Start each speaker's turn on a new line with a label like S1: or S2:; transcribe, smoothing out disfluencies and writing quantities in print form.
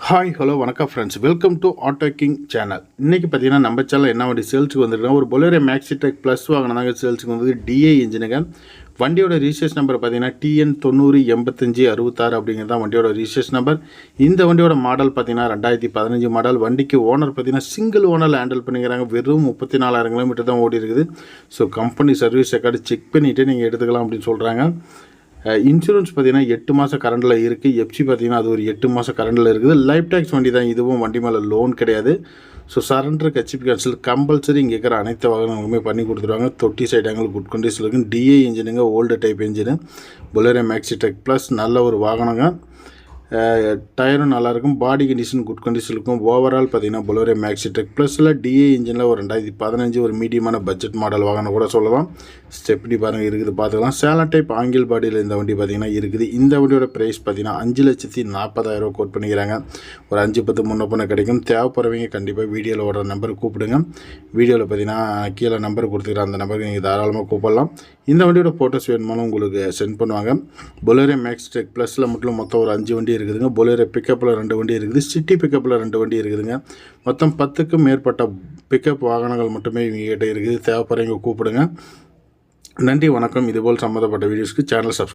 S1: Hi hello வணக்கம் friends, welcome to auto king channel. இன்றைக்கி பார்த்தீங்கன்னா நம்ம சேனல் என்ன வண்டி சேல்ஸுக்கு வந்துருக்கோம், ஒரு பொலேரோ மேக்ஸி டெக் ப்ளஸ் வாங்கினாங்க சேல்ஸுக்கு வந்து டிஏ இன்ஜினுங்க. வண்டியோட ரிஜிஸ்ட்ரேஷன் நம்பர் பார்த்தீங்கன்னா டிஎன் 908566 அப்படிங்கிறது தான் வண்டியோட ரிஜிஸ்ட்ரேஷன் நம்பர். இந்த வண்டியோட மாடல் பார்த்தீங்கன்னா 2015 மாடல். வண்டிக்கு ஓனர் பார்த்தீங்கன்னா சிங்கிள் ஓனரில் ஹேண்டில் பண்ணிக்கிறாங்க. வெறும் 34,000 கிலோமீட்டர் தான் ஓடி இருக்குது. So company service record check பண்ணிவிட்டு நீங்கள் எடுத்துக்கலாம் அப்படின்னு சொல்கிறாங்க. இன்சூரன்ஸ் பார்த்தீங்கன்னா 8 மாதம் கரண்டில் இருக்குது. எஃப்சி பார்த்தீங்கன்னா அது ஒரு 8 மாதம் கரண்டில் இருக்குது. லைஃப் டேக்ஸ் வண்டி தான் இதுவும். வண்டி மேலே லோன் கிடையாது. ஸோ சரண்டருக்கு ஹெச்பி கேன்சல் கம்பல்சரி இங்கே இருக்கிற அனைத்து வாகனங்களுமே பண்ணி கொடுத்துருவாங்க. தொட்டி சைடு ஆங்கிள் குட் கண்டிஷன் இருக்குது. டிஏ இன்ஜினுங்க, old type engine. Bolero Maxi truck plus நல்ல ஒரு வாகனங்க. டயரும் நல்லாயிருக்கும். பாடி கண்டிஷன் குட் கண்டிஷன் இருக்கும். ஓவரால் பார்த்தீங்கன்னா பொலேரோ மேக்ஸி டெக் ப்ளஸில் டிஏ இன்ஜினில் ஒரு 2015 ஒரு மீடியமான பட்ஜெட் மாடல் வாகனம் கூட சொல்லலாம். ஸ்டெப்னி பாருங்கள் இருக்குது, பார்த்துக்கலாம். சேலம் டைப் ஆங்கிள் பாடியில் இந்த வண்டி பார்த்திங்கன்னா இருக்குது. இந்த வண்டியோட ப்ரைஸ் பார்த்தீங்கன்னா 5,40,000 கோட் பண்ணிக்கிறாங்க. ஒரு 5-10 முன்னே கிடைக்கும். தேவைப்படுறவங்க கண்டிப்பாக வீடியோவில் ஓடுற நம்பருக்கு கூப்பிடுங்க. வீடியோவில் பார்த்தீங்கன்னா கீழே நம்பர் கொடுத்துக்கிறேன், அந்த நம்பருக்கு நீங்கள் தாராளமாக கூப்பிடலாம். இந்த வண்டியோட ஃபோட்டோஸ் வேணுமாலும் உங்களுக்கு சென்ட் பண்ணுவாங்க. பொலேரோ மேக்ஸி டெக் ப்ளஸில் மட்டும் மொத்தம் ஒரு 5 வண்டி இருக்குதுங்க. பொலேரோ பிக்கப்பில் 2 வண்டி இருக்குது. சிட்டி பிக்கப்பில் 2 வண்டி இருக்குதுங்க. மொத்தம் 10க்கும் மேற்பட்ட பிக்கப் வாகனங்கள் மட்டுமே இவங்ககிட்ட இருக்குது. தேவைப்படுறவங்க கூப்பிடுங்க. நன்றி, வணக்கம். இதுபோல் சம்மந்தப்பட்ட வீடியோஸ்க்கு சேனல் சப்ஸ்கிரைப்